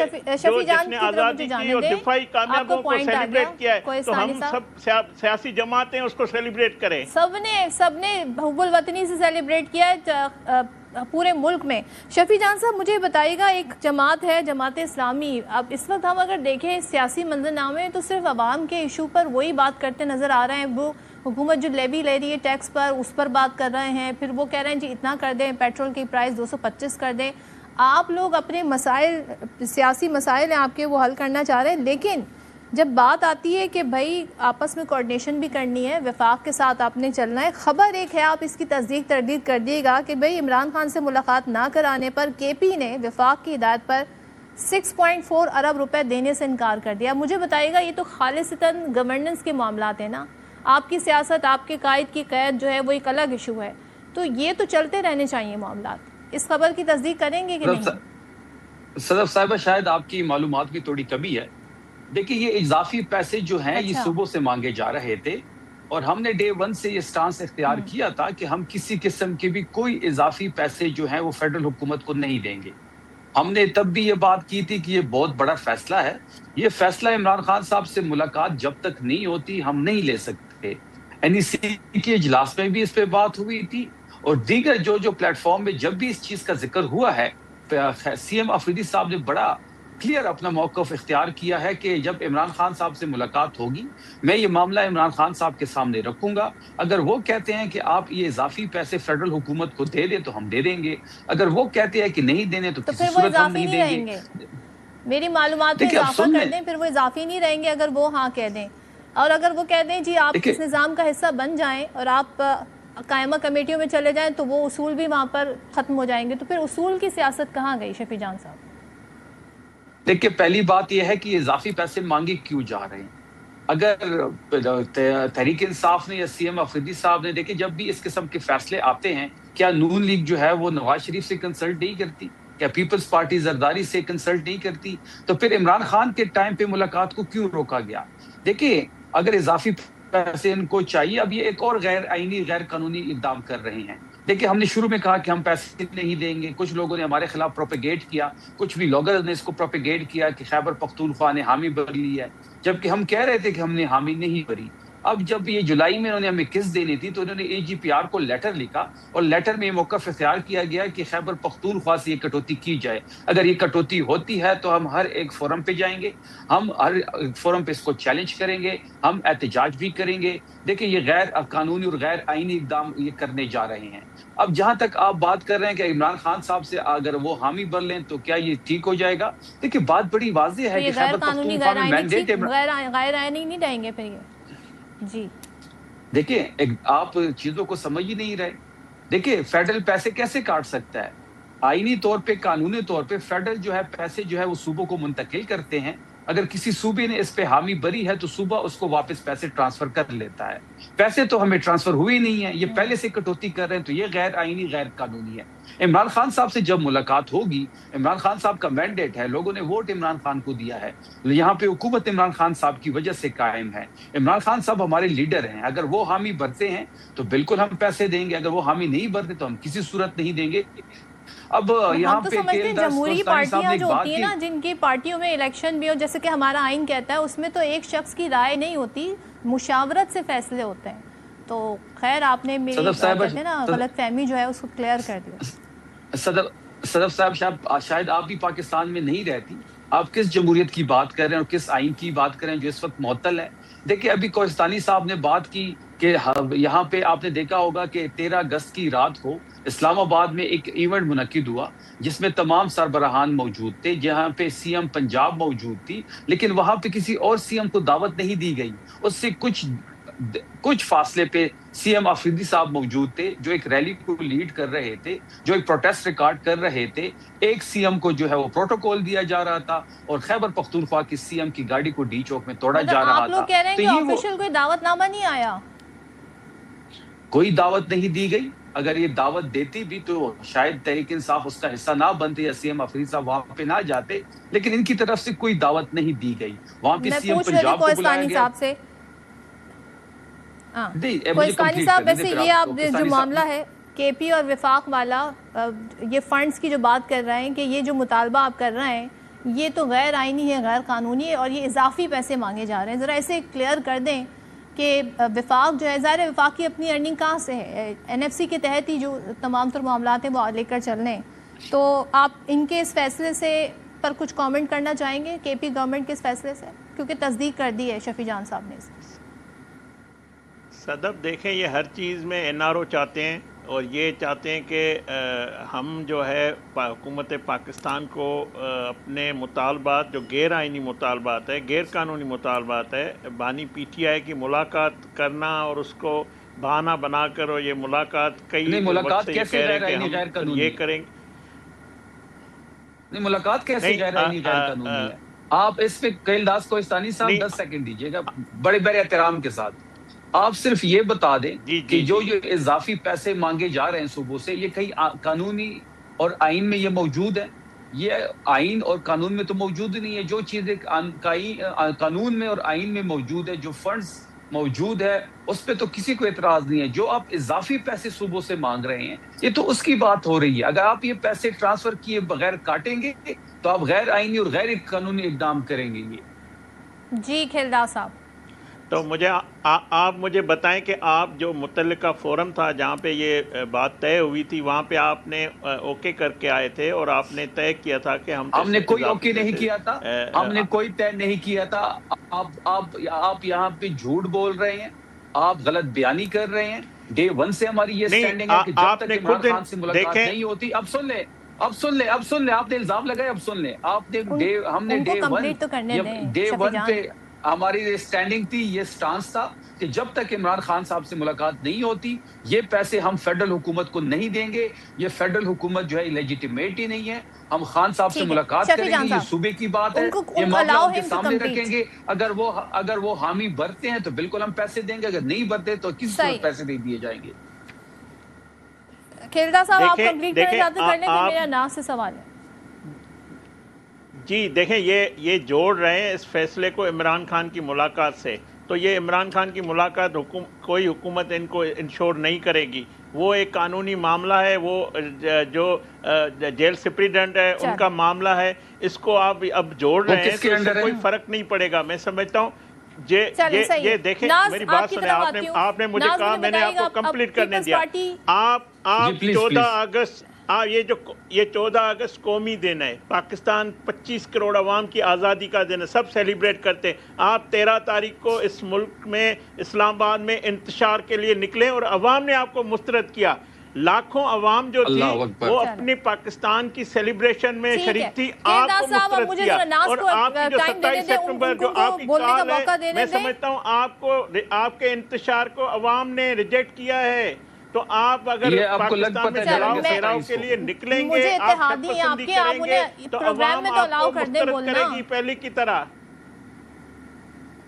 جو جشن آزادی کی اور دفاعی کامیابیوں کو سیلیبریٹ کیا ہے. تو ہم سب سیاسی جماعتیں اس کو سیلیبریٹ کریں. سب نے حب الوطنی سے سیلیبریٹ کیا ہے پورے ملک میں. شفیع جان صاحب مجھے بتائیے گا، ایک جماعت ہے جماعت اسلامی، اب اس وقت ہم اگر دیکھیں سیاسی منظرنامے تو صرف عوام کے ایشو پر وہی بات کرتے نظر آ رہے ہیں. وہ حکومت جو لیوی لے رہی ہے ٹیکس پر، اس پر بات کر رہے ہیں، پھر وہ کہہ رہے ہیں جی اتنا کر دیں، پیٹرول کی پرائس 225 کر دیں. آپ لوگ اپنے مسائل، سیاسی مسائل ہیں آپ کے، وہ حل کرنا چاہ رہے ہیں، لیکن جب بات آتی ہے کہ بھائی آپس میں کوارڈینیشن بھی کرنی ہے، وفاق کے ساتھ آپ نے چلنا ہے. خبر ایک ہے، آپ اس کی تصدیق تردید کر دیے گا کہ بھئی عمران خان سے ملاقات نہ کرانے پر کے پی نے وفاق کی ہدایت پر 6.4 ارب روپے دینے سے انکار کر دیا. مجھے بتائیے گا، یہ تو خالصتاً گورننس کے معاملات ہیں نا، آپ کی سیاست، آپ کے قائد کی قید جو ہے وہ ایک الگ ایشو ہے، تو یہ تو چلتے رہنے چاہیے معاملات. اس خبر کی تصدیق کریں گے کہ نہیں؟ صدف صاحبہ شاید آپ کی معلومات کی تھوڑی کمی ہے. دیکھیں یہ اضافی پیسے جو ہیں یہ صوبوں سے مانگے جا رہے تھے، اور ہم نے ڈے 1 سے یہ سٹانس اختیار کیا تھا کہ ہم کسی قسم کے بھی کوئی اضافی پیسے جو ہیں وہ فیڈرل حکومت کو نہیں دیں گے. ہم نے تب بھی یہ بات کی تھی کہ یہ بہت بڑا فیصلہ ہے، یہ فیصلہ عمران خان صاحب سے ملاقات جب تک نہیں ہوتی ہم نہیں لے سکتے. NEC کے اجلاس میں بھی اس پہ بات ہوئی تھی, اور دیگر جو پلیٹ فارم میں جب بھی اس چیز کا ذکر ہوا ہے, CM آفریدی صاحب نے بڑا کلیئر اپنا موقف اختیار کیا ہے کہ جب عمران خان صاحب سے ملاقات ہوگی میں یہ معاملہ عمران خان صاحب کے سامنے رکھوں گا. اگر وہ کہتے ہیں کہ آپ یہ اضافی پیسے فیڈرل حکومت کو دے دیں تو ہم دے دیں گے, اگر وہ کہتے ہیں کہ نہیں دینے تو کسی پھر وہ صورت ہم اضافی نہیں نہیں دیں رہیں گے. گے, میری معلومات میں اضافہ کر دیں, پھر وہ اضافی نہیں رہیں گے اگر وہ ہاں کہہ دیں. اور اگر وہ کہہ دیں جی آپ اس نظام کا حصہ بن جائیں اور آپ قائمہ کمیٹیوں میں چلے جائیں تو وہ اصول بھی وہاں پر ختم ہو جائیں گے, تو پھر اصول کی سیاست کہاں گئی شفیع جان صاحب؟ دیکھیں پہلی بات یہ ہے کہ یہ اضافی پیسے مانگے کیوں جا رہے ہیں. اگر تحریک انصاف نے یا CM آفریدی صاحب نے, دیکھیں جب بھی اس قسم کے فیصلے آتے ہیں, کیا نون لیگ جو ہے وہ نواز شریف سے کنسلٹ نہیں کرتی, کیا پیپلز پارٹی زرداری سے کنسلٹ نہیں کرتی, تو پھر عمران خان کے ٹائم پہ ملاقات کو کیوں روکا گیا؟ دیکھیں اگر اضافی پیسے ان کو چاہیے, اب یہ ایک اور غیر آئینی غیر قانونی اقدام کر رہے ہیں. دیکھیں ہم نے شروع میں کہا کہ ہم پیسے نہیں دیں گے, کچھ لوگوں نے ہمارے خلاف پروپیگیٹ کیا, کچھ بھی لوگرز نے اس کو پروپیگیٹ کیا کہ خیبر پختونخوا نے حامی بھر لی ہے, جبکہ ہم کہہ رہے تھے کہ ہم نے حامی نہیں بھری. اب جب یہ جولائی میں انہوں نے ہمیں قسط دینی تھی تو انہوں نے AGPR کو لیٹر لکھا, اور لیٹر میں یہ موقف اختیار کیا گیا کہ خیبر پختونخوا سے یہ کٹوتی کی جائے. اگر یہ کٹوتی ہوتی ہے تو ہم ہر ایک فورم پہ جائیں گے, ہم ہر فورم پہ اس کو چیلنج کریں گے, ہم احتجاج بھی کریں گے. دیکھیں یہ غیر قانونی اور غیر آئینی اقدام یہ کرنے جا رہے ہیں. اب جہاں تک آپ بات کر رہے ہیں کہ عمران خان صاحب سے اگر وہ حامی بھر لیں تو کیا یہ ٹھیک ہو جائے گا؟ دیکھیں بات بڑی واضح ہے کہ غیر قانونی غیر آئینی نہیں رہیں گے پھر یہ. جی دیکھیں آپ چیزوں کو سمجھ ہی نہیں رہے. دیکھیں فیڈرل پیسے کیسے کاٹ سکتا ہے؟ آئینی طور پہ قانونی طور پہ فیڈرل جو ہے پیسے جو ہے وہ صوبوں کو منتقل کرتے ہیں. اگر کسی صوبے نے اس پہ حامی بری ہے تو صوبہ اس کو واپس پیسے ٹرانسفر کر لیتا ہے. پیسے تو ہمیں ٹرانسفر ہوئے نہیں ہیں, یہ پہلے سے کٹوتی کر رہے ہیں, تو یہ غیر آئینی غیر قانونی ہے. عمران خان صاحب سے جب ملاقات ہوگی, عمران خان صاحب کا مینڈیٹ ہے, لوگوں نے ووٹ عمران خان کو دیا ہے, یہاں پہ حکومت عمران خان صاحب کی وجہ سے قائم ہے. عمران خان صاحب ہمارے لیڈر ہیں, اگر وہ حامی بھرتے ہیں تو بالکل ہم پیسے دیں گے, اگر وہ حامی نہیں بھرتے تو ہم کسی صورت نہیں دیں گے. اب یہاں پہ جمہوری پارٹیاں جو ہوتی ہیں نا, جن کی پارٹیوں میں الیکشن بھی ہو, جیسے کہ ہمارا آئین کہتا ہے, اس میں تو ایک شخص کی رائے نہیں ہوتی, مشاورت سے فیصلے ہوتے ہیں. تو خیر آپ نے میری غلط فہمی جو ہے اس کو کلیئر کر دیا. صدف صاحب شاید آپ بھی پاکستان میں نہیں رہتی, آپ کس جمہوریت کی بات کر رہے ہیں اور کس آئین کی بات کر رہے ہیں جو اس وقت معطل ہے؟ دیکھیں ابھی کوہستانی صاحب نے بات کی کہ یہاں پہ آپ نے دیکھا ہوگا کہ 13 اگست کی رات کو اسلام آباد میں ایک ایونٹ منعقد ہوا جس میں تمام سربراہان موجود تھے, جہاں پہ CM پنجاب موجود تھی, لیکن وہاں پہ کسی اور CM کو دعوت نہیں دی گئی. اس سے کچھ فاصلے پہ CM آفریدی صاحب موجود تھے جو ایک ریلی کو لیڈ کر رہے تھے, جو ایک پروٹیسٹ ریکارڈ کر رہے تھے. ایک CM کو جو ہے وہ پروٹوکول دیا جا رہا تھا اور خیبر پختونخوا کی CM کی گاڑی کو ڈی چوک میں توڑا جا رہا تھا. آپ لوگ کہہ رہے ہیں کہ آفیشل کوئی دعوت نامہ نہیں آیا؟ کوئی دعوت نہیں دی گئی. اگر یہ دعوت دیتی بھی تو شاید تحریک انصاف اس کا حصہ نہ بنتے یا CM آفریدی صاحب وہاں پہ نہ جاتے, لیکن ان کی طرف سے کوئی دعوت نہیں دی گئی. وہاں پہ CM پنجاب کو بلایا گیا. کوہستانی صاحب ویسے یہ آپ جو معاملہ ہے KP اور وفاق والا, یہ فنڈز کی جو بات کر رہے ہیں کہ یہ جو مطالبہ آپ کر رہے ہیں یہ تو غیر آئینی ہے, غیر قانونی ہے, اور یہ اضافی پیسے مانگے جا رہے ہیں. ذرا اسے کلیئر کر دیں کہ وفاق جو ہے, ظاہر وفاق کی اپنی ارننگ کہاں سے ہے, NFC کے تحت ہی جو تمام تر معاملات ہیں وہ لے کر چل رہے ہیں. تو آپ ان کے اس فیصلے سے پر کچھ کامنٹ کرنا چاہیں گے KP گورنمنٹ کے اس فیصلے سے, کیونکہ تصدیق کر دی ہے شفیع جان صاحب نے اس. صدف دیکھیں یہ ہر چیز میں NRO چاہتے ہیں, اور یہ چاہتے ہیں کہ ہم جو ہے حکومت پاکستان کو اپنے مطالبات جو غیر آئینی مطالبات ہے, غیر قانونی مطالبات ہے, بانی PTI کی ملاقات کرنا اور اس کو بہانہ بنا کر, اور یہ ملاقات کئی ملاقات کیسے غیر آئینی غیر قانونی یہ کریں گے. نہیں ملاقات کیسے غیر آئینی غیر قانونی ہے؟ آپ اس پہ کیلداس کوہستانی صاحب 10 سیکنڈ دیجیے گا بڑے بڑے احترام کے ساتھ. آپ صرف یہ بتا دیں کہ جو اضافی پیسے مانگے جا رہے ہیں صوبوں سے, یہ کئی قانونی اور آئین میں یہ موجود ہے؟ یہ آئین اور قانون میں تو موجود نہیں ہے. جو چیزیں قانون میں اور آئین میں موجود ہے, جو فنڈز موجود ہے, اس پہ تو کسی کو اعتراض نہیں ہے. جو آپ اضافی پیسے صوبوں سے مانگ رہے ہیں یہ تو اس کی بات ہو رہی ہے. اگر آپ یہ پیسے ٹرانسفر کیے بغیر کاٹیں گے تو آپ غیر آئینی اور غیر قانونی اقدام کریں گے. یہ جی کھیلداس صاحب تو آپ مجھے بتائیں کہ آپ جو متعلقہ فورم تھا جہاں پہ یہ بات طے ہوئی تھی وہاں پہ آپ نے اوکے کر کے آئے تھے اور آپ نے طے کیا تھا کہ ہم نے کوئی اوکے نہیں کیا تھا، ہم نے کوئی طے نہیں کیا تھا. آپ یہاں پہ جھوٹ بول رہے ہیں، آپ غلط بیانی کر رہے ہیں. ڈے 1 سے ہماری یہ سٹینڈنگ ہے کہ جب تک عمران خان سے ملاقات نہیں ہوتی. اب سن لیں آپ نے الزام لگائے. اب سن لیں آپ نے ہم نے ڈے 1 پہ ہماری یہ سٹینڈنگ تھی، یہ سٹانس تھا کہ جب تک عمران خان صاحب سے ملاقات نہیں ہوتی یہ پیسے ہم فیڈرل حکومت کو نہیں دیں گے. یہ فیڈرل حکومت جو ہے لیجیٹیمیٹ ہی نہیں ہے. ہم خان صاحب سے ملاقات کریں گے، یہ صوبے کی بات ہے، یہ معاملہ ان کے سامنے رکھیں گے. اگر وہ حامی برتے ہیں تو بالکل ہم پیسے دیں گے، اگر نہیں برتے تو کس طرح پیسے دے دیے جائیں گے. کھیلدار صاحب آپ کمپلیٹ کرنا چاہتے ہیں، کرنے کے میرا ناز سے سوال ہے. جی دیکھیں یہ جوڑ رہے ہیں اس فیصلے کو عمران خان کی ملاقات سے. تو یہ عمران خان کی ملاقات کوئی حکومت ان کو انشور نہیں کرے گی. وہ ایک قانونی معاملہ ہے، وہ جو جیل سپریڈنٹ ہے ان کا معاملہ ہے. اس کو آپ اب جوڑ رہے ہیں تو اس سے کوئی فرق نہیں پڑے گا. میں سمجھتا ہوں یہ دیکھیں میری بات سنیں. آپ نے مجھے کہا، میں نے آپ کو کمپلیٹ کرنے دیا. آپ 14 اگست یہ 14 اگست قومی دن ہے. پاکستان 25 کروڑ عوام کی آزادی کا دن ہے، سب سیلیبریٹ کرتے ہیں. آپ 13 تاریخ کو اس ملک میں اسلام آباد میں انتشار کے لیے نکلے اور عوام نے آپ کو مسترد کیا. لاکھوں عوام جو تھی وہ اپنے پاکستان کی سیلیبریشن میں شریک تھی. آپ کو مسترد کیا. اور آپ کی جو 27 سپٹمبر جو آپ کی کال ہے، میں سمجھتا ہوں آپ کے انتشار کو عوام نے ریجیکٹ کیا ہے. تو آپ اگر پاکستان میں پھیلاؤ کے لیے نکلیں گے، آپ پسندی کریں گے تو عوام آپ کو مسترد کرے گی پہلے کی طرح.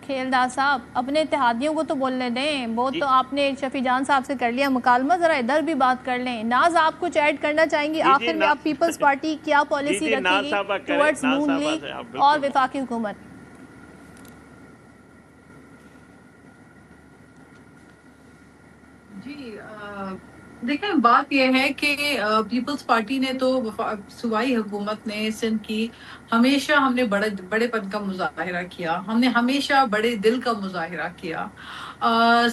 کھیلدار صاحب اپنے اتحادیوں کو تو بولنے دیں. وہ تو آپ نے شفیع جان صاحب سے کر لیا مکالمہ، ذرا ادھر بھی بات کر لیں. ناز آپ کچھ ایڈ کرنا چاہیں گی آخر میں؟ آپ پیپلز پارٹی کیا پالیسی رکھے گی ٹورڈز نون لیگ اور وفاقی حکومت؟ جی دیکھیں، بات یہ ہے کہ پیپلز پارٹی نے تو صوبائی حکومت نے سندھ کی ہمیشہ ہم نے بڑے پن کا مظاہرہ کیا، ہم نے ہمیشہ بڑے دل کا مظاہرہ کیا.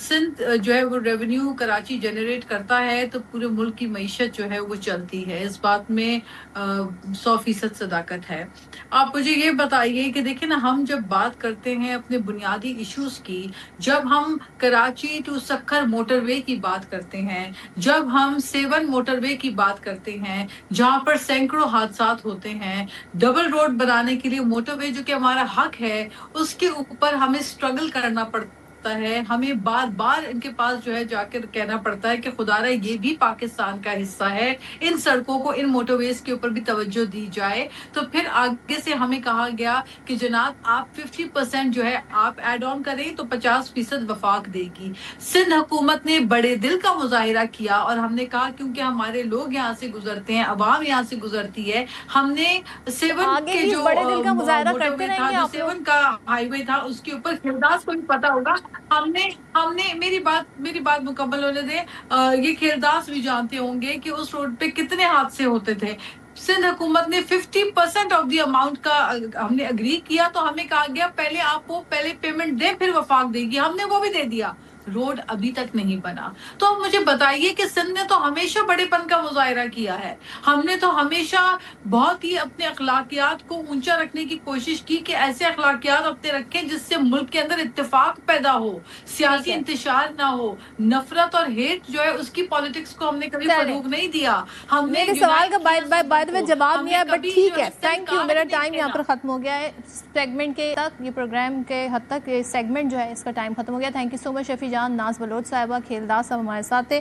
سندھ جو ہے وہ ریونیو کراچی جنریٹ کرتا ہے تو پورے ملک کی معیشت جو ہے وہ چلتی ہے. اس بات میں 100% صداقت ہے. آپ مجھے یہ بتائیے کہ دیکھیں نا، ہم جب بات کرتے ہیں اپنے بنیادی ایشوز کی، جب ہم کراچی ٹو سکھر موٹر وے کی بات کرتے ہیں، جب ہم 7 موٹر وے کی بات کرتے ہیں جہاں پر سینکڑوں حادثات ہوتے ہیں، ڈبل روڈ بنانے کے لیے موٹر وے جو کہ ہمارا حق ہے اس کے اوپر ہمیں سٹرگل کرنا پڑتا ہے. ہمیں بار بار ان کے پاس جو ہے جا کر کہنا پڑتا ہے کہ خدارا یہ بھی پاکستان کا حصہ ہے، ان سڑکوں کو، ان موٹر ویز کے اوپر بھی توجہ دی جائے. تو پھر آگے سے ہمیں کہا گیا کہ جناب آپ 50% جو ہے آپ ایڈ آن کریں تو 50% وفاق دے گی. سندھ حکومت نے بڑے دل کا مظاہرہ کیا اور ہم نے کہا کیونکہ ہمارے لوگ یہاں سے گزرتے ہیں، عوام یہاں سے گزرتی ہے، ہم نے 7 کے جو موٹر وے تھا، جو 7 کا ہائی وے تھا، اس کے اوپر کھیلداس کو بھی پتا ہوگا، ہم نے میری بات مکمل ہونے دیں. یہ کھیلداس بھی جانتے ہوں گے کہ اس روڈ پہ کتنے حادثے ہوتے تھے. سندھ حکومت نے 50% آف دی اماؤنٹ کا ہم نے اگری کیا تو ہمیں کہا گیا پہلے آپ وہ پہلے پیمنٹ دیں پھر وفاق دے گی. ہم نے وہ بھی دے دیا. روڈ ابھی تک نہیں بنا. تو اب مجھے بتائیے کہ سندھ نے تو ہمیشہ بڑے پن کا مظاہرہ کیا ہے. ہم نے تو ہمیشہ بہت ہی اپنے اخلاقیات کو اونچا رکھنے کی کوشش کی کہ ایسے اخلاقیات اپنے رکھیں جس سے ملک کے اندر اتفاق پیدا ہو، سیاسی انتشار نہ ہو، نفرت اور ہیٹ جو ہے اس کی پالیٹکس کو ہم نے کبھی فروغ نہیں دیا. ہم نے میرے سوال کا بائی دا وے جواب نہیں آیا، بٹ ٹھیک ہے، تھینک یو. میرا ٹائم یہاں پر ختم ہو گیا ہے. سیگمنٹ کے تک، یہ پروگرام کے حد تک یہ سیگمنٹ جو ہے اس کا ٹائم ختم ہو گیا. تھینک یو سو مچ شفیع جان، ناز بلوچ صاحبہ، کھیلدار صاحب ہمارے ساتھ تھے.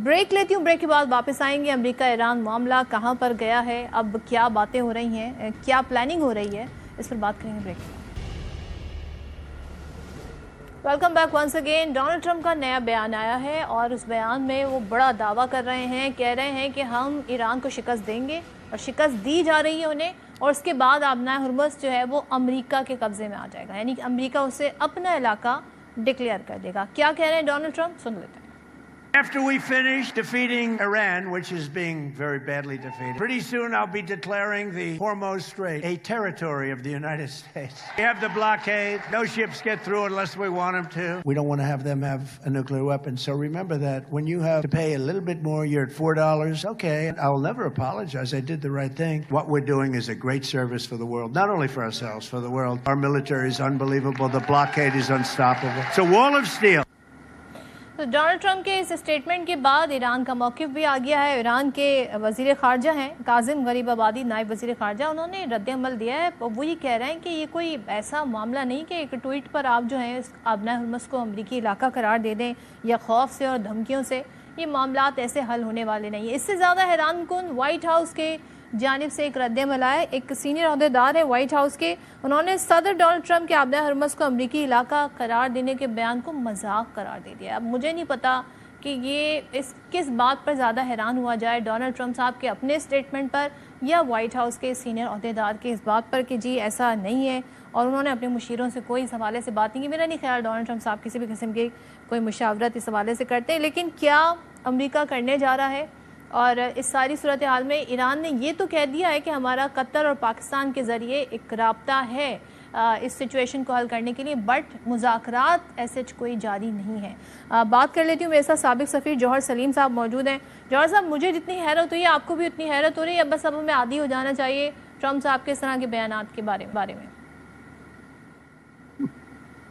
بریک لیتی ہوں، بریک کے بعد واپس آئیں گے. امریکہ ایران معاملہ کہاں پر گیا ہے، اب کیا باتیں ہو رہی ہیں، کیا پلاننگ ہو رہی ہے، اس پر بات کریں گے break. Welcome back once again. Donald Trump کا نیا بیان آیا ہے اور اس بیان میں وہ بڑا دعویٰ کر رہے ہیں، کہہ رہے ہیں کہ ہم ایران کو شکست دیں گے اور شکست دی جا رہی ہے انہیں، اور اس کے بعد آبنائے ہرمز جو ہے وہ امریکہ کے قبضے میں آ جائے گا، یعنی کہ امریکہ اسے اپنا علاقہ ڈکلیئر کر دے گا. کیا کہہ رہے ہیں ڈونلڈ ٹرمپ، سن لیتے ہیں. After we finish defeating Iran, which is being very badly defeated, pretty soon I'll be declaring the Hormuz Strait a territory of the United States. We have the blockade. No ships get through unless we want them to. We don't want to have them have a nuclear weapon. So remember that when you have to pay a little bit more, you're at $4. Okay, I'll never apologize. I did the right thing. What we're doing is a great service for the world, not only for ourselves, for the world. Our military is unbelievable. The blockade is unstoppable. It's a wall of steel. تو Donald Trump کے اس statement کے بعد ایران کا موقف بھی آ گیا ہے. ایران کے وزیر خارجہ ہیں کاظم غریب آبادی، نائب وزیر خارجہ، انہوں نے رد عمل دیا ہے. وہ یہ کہہ رہے ہیں کہ یہ کوئی ایسا معاملہ نہیں کہ ایک ٹویٹ پر آپ جو ہیں آبنائے ہرمز کو امریکی علاقہ قرار دے دیں یا خوف سے اور دھمکیوں سے. یہ معاملات ایسے حل ہونے والے نہیں ہیں. اس سے زیادہ حیران کن وائٹ ہاؤس کے جانب سے ایک رد عمل آیا. ایک سینئر عہدیدار ہے وائٹ ہاؤس کے، انہوں نے صدر ڈونلڈ ٹرمپ کے آبنائے ہرمز کو امریکی علاقہ قرار دینے کے بیان کو مذاق قرار دے دیا. اب مجھے نہیں پتا کہ یہ کس بات پر زیادہ حیران ہوا جائے، ڈونلڈ ٹرمپ صاحب کے اپنے اسٹیٹمنٹ پر یا وائٹ ہاؤس کے سینئر عہدیدار کے اس بات پر کہ جی ایسا نہیں ہے اور انہوں نے اپنے مشیروں سے کوئی اس حوالے سے بات نہیں کی. میرا نہیں خیال ڈونلڈ ٹرمپ صاحب کسی بھی قسم کی کوئی مشاورت اس حوالے سے کرتے ہیں. لیکن کیا امریکہ کرنے جا رہا ہے؟ اور اس ساری صورتحال میں ایران نے یہ تو کہہ دیا ہے کہ ہمارا قطر اور پاکستان کے ذریعے ایک رابطہ ہے اس سچویشن کو حل کرنے کے لیے، بٹ مذاکرات ایسے کوئی جاری نہیں ہے. بات کر لیتی ہوں، میرے ساتھ سابق سفیر جوہر سلیم صاحب موجود ہیں. جوہر صاحب، مجھے جتنی حیرت ہوئی ہے آپ کو بھی اتنی حیرت ہو رہی ہے، بس اب ہمیں عادی ہو جانا چاہیے ٹرمپ صاحب کے اس طرح کے بیانات کے بارے میں.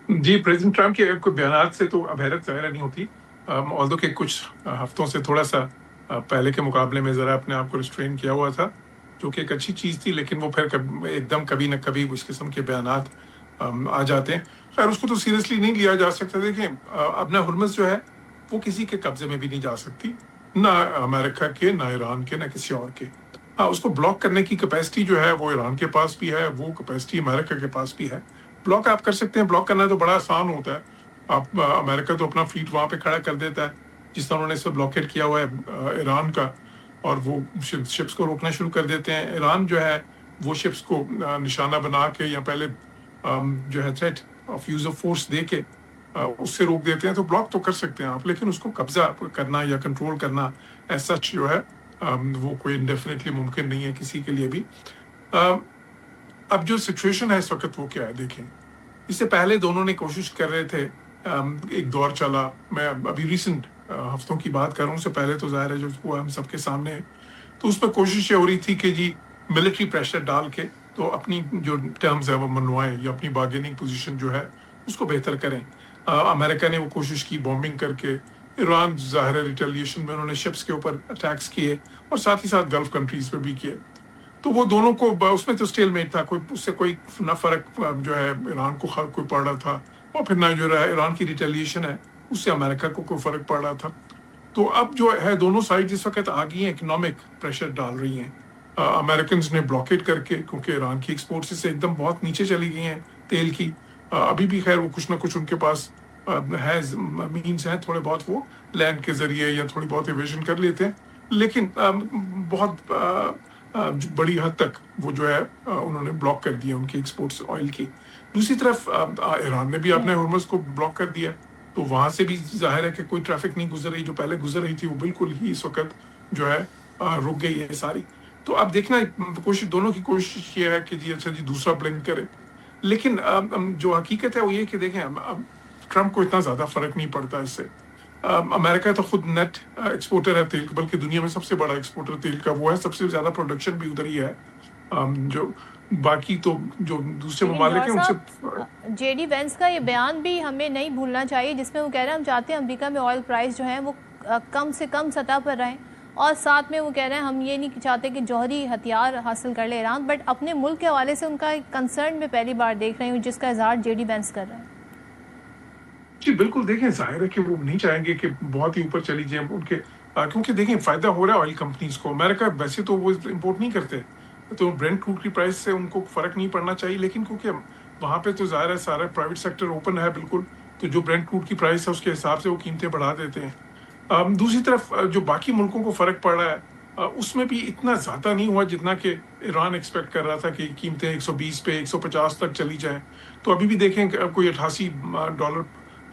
جی، پریزیڈنٹ ٹرمپ کے کوئی بیانات سے تو اب حیرت ظاہر نہیں ہوتی، آلدو کہ کچھ ہفتوں سے تھوڑا سا پہلے کے مقابلے میں ذرا اپنے آپ کو ریسٹرین کیا ہوا تھا، جو کہ ایک اچھی چیز تھی، لیکن وہ پھر ایک دم کبھی نہ کبھی اس قسم کے بیانات آ جاتے ہیں. خیر اس کو تو سیریسلی نہیں لیا جا سکتا. دیکھیں، اپنا ہرمز جو ہے وہ کسی کے قبضے میں بھی نہیں جا سکتی، نہ امریکہ کے، نہ ایران کے، نہ کسی اور کے. اس کو بلاک کرنے کی کیپیسٹی جو ہے وہ ایران کے پاس بھی ہے، وہ کیپیسٹی امریکہ کے پاس بھی ہے. بلاک آپ کر سکتے ہیں، بلاک کرنا تو بڑا آسان ہوتا ہے. آپ امریکہ تو اپنا فلیٹ وہاں پہ کھڑا کر دیتا ہے، جس طرح انہوں نے اس پہ بلاکیٹ کیا ہوا ہے ایران کا، اور وہ شپس کو روکنا شروع کر دیتے ہیں. ایران جو ہے وہ شپس کو نشانہ بنا کے یا پہلے جو ہے threat of use of force دے کے اس سے روک دیتے ہیں. تو بلاک تو کر سکتے ہیں آپ، لیکن اس کو قبضہ کرنا یا کنٹرول کرنا ایسا جو ہے وہ کوئی انڈیفینیٹلی ممکن نہیں ہے کسی کے لیے بھی. اب جو سچویشن ہے اس وقت وہ کیا ہے دیکھیں. اس سے پہلے دونوں نے کوشش کر رہے تھے، ایک دور چلا، میں ابھی ریسنٹ ہفتوں کی بات کر رہا ہوں، اس سے پہلے تو ظاہر ہے جو وہ ہم سب کے سامنے ہے، تو اس پہ کوشش یہ ہو رہی تھی کہ جی ملٹری پریشر ڈال کے تو اپنی جو ٹرمز ہے وہ منوائیں یا اپنی بارگیننگ پوزیشن جو ہے اس کو بہتر کریں. امریکہ نے وہ کوشش کی بومبنگ کر کے. ایران ظاہر ریٹیلیشن میں انہوں نے شپس کے اوپر اٹیکس کیے اور ساتھ ہی ساتھ گلف کنٹریز پہ بھی کیے. تو وہ دونوں کو اس میں تو اسٹیل میٹ تھا، کوئی اس سے کوئی نہ فرق جو ہے ایران کو کوئی پڑ رہا تھا، اور پھر نہ جو ہے ایران کی ریٹیلیشن ہے اس سے امریکہ کو کوئی فرق پڑ رہا تھا. تو اب جو ہے دونوں سائڈ اس وقت آگئی ہیں، اکنامک پریشر ڈال رہی ہیں. امریکنز نے بلاکیٹ کر کے، کیونکہ ایران کی ایکسپورٹس سے ایک دم بہت نیچے چلی گئی ہیں تیل کی. ابھی بھی خیر وہ کچھ نہ کچھ ان کے پاس ہے، مینس ہیں تھوڑے بہت، وہ لینڈ کے ذریعے یا تھوڑی بہت ایویژن کر لیتے ہیں، لیکن بہت بڑی حد تک وہ جو ہے انہوں نے بلاک کر دیا ان کی ایکسپورٹس آئل کی. دوسری طرف ایران نے بھی اپنے ہرمز کو بلاک کر دیا، تو وہاں سے بھی ظاہر ہے کہ کوئی ٹریفک نہیں گزر رہی. جو پہلے گزر رہی تھی وہ بالکل ہی اس وقت جو ہے رک گئی ہے ساری. تو اب دیکھنا کوشش، دونوں کی کوشش یہ ہے کہ جی اچھا جی دوسرا بلنک کرے. لیکن جو حقیقت ہے وہ یہ کہ دیکھیں ٹرمپ کو اتنا زیادہ فرق نہیں پڑتا اس سے. امریکہ تو خود نیٹ ایکسپورٹر ہے تیل، بلکہ دنیا میں سب سے بڑا ایکسپورٹر تیل کا وہ ہے، سب سے زیادہ پروڈکشن بھی ادھر ہی ہے. جو باقی تو جو دوسرے ممالک ہیں ان سے جے ڈی وینس کا یہ بیان بھی ہمیں نہیں بھولنا چاہیے، جس میں وہ کہہ رہے ہیں ہم چاہتے ہیں امریکہ میں آئل پرائز جو ہیں وہ کم سے کم سطح پر رہیں، اور ساتھ میں وہ کہہ رہے ہیں ہم یہ نہیں چاہتے کہ جوہری ہتھیار حاصل کر لے ایران، بٹ اپنے ملک کے حوالے سے ان کا کنسرن میں پہلی بار دیکھ رہی ہوں جس کا اظہار جے ڈی وینس کر رہے ہیں. جی بالکل، دیکھیں ظاہر ہے کہ وہ نہیں چاہیں گے کہ بہت ہی اوپر چلی جائیں ان کے، کیونکہ دیکھیں فائدہ ہو رہا ہے آئل کمپنیز کو. امریکہ ویسے تو وہ امپورٹ نہیں کرتے، تو برینٹ کروڈ کی پرائس سے ان کو فرق نہیں پڑنا چاہیے، لیکن کیونکہ وہاں پہ تو ظاہر ہے سارا پرائیویٹ سیکٹر اوپن ہے بالکل، تو جو برینٹ کروڈ کی پرائس ہے اس کے حساب سے وہ قیمتیں بڑھا دیتے ہیں. دوسری طرف جو باقی ملکوں کو فرق پڑ رہا ہے اس میں بھی اتنا زیادہ نہیں ہوا جتنا کہ ایران ایکسپیکٹ کر رہا تھا کہ قیمتیں 120 پہ 150 تک چلی جائیں. تو ابھی بھی دیکھیں کوئی $88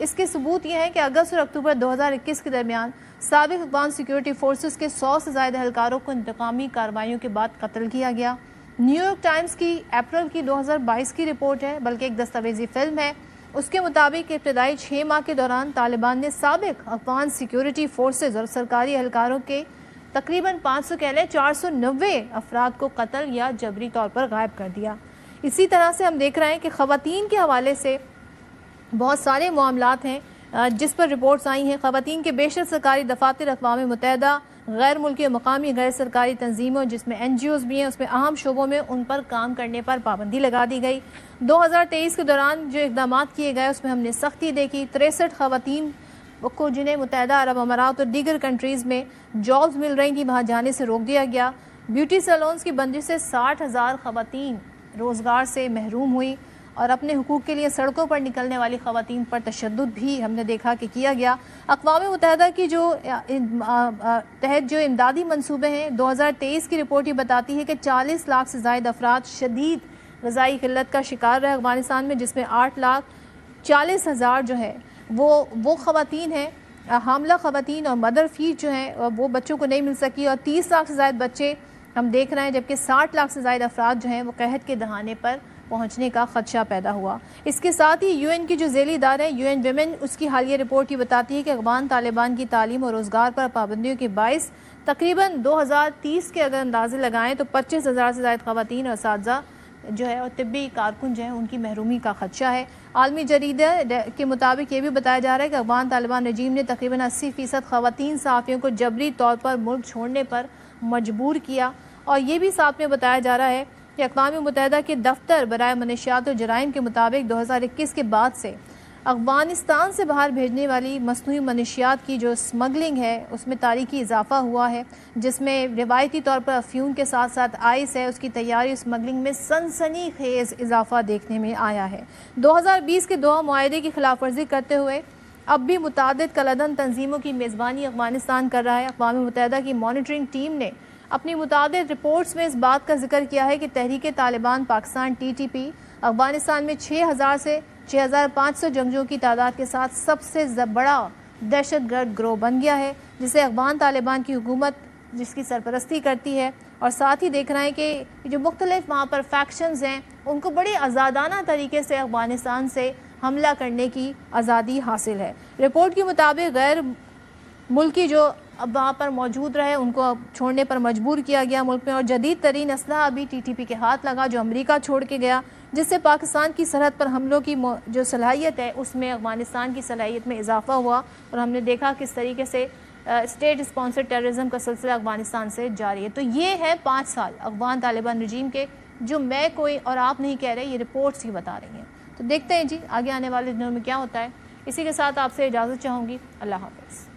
اس کے ثبوت یہ ہیں کہ اگست اور اکتوبر 2021 کے درمیان سابق افغان سیکیورٹی فورسز کے 100 سے زائد اہلکاروں کو انتقامی کارروائیوں کے بعد قتل کیا گیا۔ نیو یارک ٹائمز کی اپریل کی 2022 کی رپورٹ ہے، بلکہ ایک دستاویزی فلم ہے۔ اس کے مطابق ابتدائی 6 ماہ کے دوران طالبان نے سابق افغان سیکیورٹی فورسز اور سرکاری اہلکاروں کے تقریباً 490 افراد کو قتل یا جبری طور پر غائب کر دیا۔ اسی طرح سے ہم دیکھ رہے ہیں کہ خواتین کے حوالے سے بہت سارے معاملات ہیں جس پر رپورٹس آئی ہیں۔ خواتین کے بیشتر سرکاری دفاتر اقوام متحدہ، غیر ملکی و مقامی غیر سرکاری تنظیموں جس میں NGOs بھی ہیں، اس میں اہم شعبوں میں ان پر کام کرنے پر پابندی لگا دی گئی۔ 2023 کے دوران جو اقدامات کیے گئے اس میں ہم نے سختی دیکھی۔ 63 خواتین کو جنہیں متحدہ عرب امارات اور دیگر کنٹریز میں جابز مل رہی تھیں وہاں جانے سے روک دیا گیا۔ بیوٹی سیلونز کی بندش سے 60,000 خواتین روزگار سے محروم ہوئی، اور اپنے حقوق کے لیے سڑکوں پر نکلنے والی خواتین پر تشدد بھی ہم نے دیکھا کہ کیا گیا۔ اقوام متحدہ کی جو تحت جو امدادی منصوبے ہیں، 2023 کی رپورٹ یہ بتاتی ہے کہ 40 لاکھ سے زائد افراد شدید غذائی قلت کا شکار رہے افغانستان میں، جس میں 8,40,000 جو ہے وہ خواتین ہیں، حاملہ خواتین اور مدر فیڈ جو ہیں وہ بچوں کو نہیں مل سکی، اور 30 لاکھ سے زائد بچے ہم دیکھ رہے ہیں، جبکہ 60 لاکھ سے زائد افراد جو ہیں وہ قحط کے دہانے پر پہنچنے کا خدشہ پیدا ہوا۔ اس کے ساتھ ہی UN کی جو ذیلی ادارہ ہے UN ویمن، اس کی حالیہ رپورٹ یہ بتاتی ہے کہ افغان طالبان کی تعلیم اور روزگار پر پابندیوں کے باعث تقریباً 2030 کے اگر اندازے لگائیں تو 25,000 سے زائد خواتین اور اساتذہ جو ہے اور طبی کارکن جو ہیں ان کی محرومی کا خدشہ ہے۔ عالمی جریدہ کے مطابق یہ بھی بتایا جا رہا ہے کہ افغان طالبان رجیم نے تقریباً 80% خواتین صحافیوں کو جبری طور پر ملک چھوڑنے پر مجبور کیا، اور یہ بھی ساتھ میں بتایا جا رہا ہے کہ اقوام متحدہ کے دفتر برائے منشیات و جرائم کے مطابق 2021 کے بعد سے افغانستان سے باہر بھیجنے والی مصنوعی منشیات کی جو اسمگلنگ ہے اس میں تاریخی اضافہ ہوا ہے، جس میں روایتی طور پر افیون کے ساتھ ساتھ آئس ہے، اس کی تیاری اسمگلنگ میں سنسنی خیز اضافہ دیکھنے میں آیا ہے۔ 2020 کے دوحہ معاہدے کی خلاف ورزی کرتے ہوئے اب بھی متعدد کالعدم تنظیموں کی میزبانی افغانستان کر رہا ہے۔ اقوام متحدہ کی مانیٹرنگ ٹیم نے اپنی متعدد رپورٹس میں اس بات کا ذکر کیا ہے کہ تحریک طالبان پاکستان TTP افغانستان میں 6,000 سے 6,500 جنگجوؤں کی تعداد کے ساتھ سب سے بڑا دہشت گرد گروہ بن گیا ہے، جسے افغان طالبان کی حکومت جس کی سرپرستی کرتی ہے، اور ساتھ ہی دیکھ رہے ہیں کہ جو مختلف وہاں پر فیکشنز ہیں ان کو بڑے آزادانہ طریقے سے افغانستان سے حملہ کرنے کی آزادی حاصل ہے۔ رپورٹ کے مطابق غیر ملکی جو اب وہاں پر موجود رہے ان کو چھوڑنے پر مجبور کیا گیا ملک میں، اور جدید ترین اسلحہ ابھی TTP کے ہاتھ لگا جو امریکہ چھوڑ کے گیا، جس سے پاکستان کی سرحد پر حملوں کی جو صلاحیت ہے اس میں افغانستان کی صلاحیت میں اضافہ ہوا، اور ہم نے دیکھا کس طریقے سے اسٹیٹ اسپانسر ٹیررزم کا سلسلہ افغانستان سے جاری ہے۔ تو یہ ہے 5 سال افغان طالبان رجیم کے، جو میں کوئی اور آپ نہیں کہہ رہے، یہ رپورٹس ہی بتا رہی ہیں۔ تو دیکھتے ہیں جی آگے آنے والے دنوں میں کیا ہوتا ہے۔ اسی کے ساتھ آپ سے اجازت چاہوں گی، اللہ حافظ۔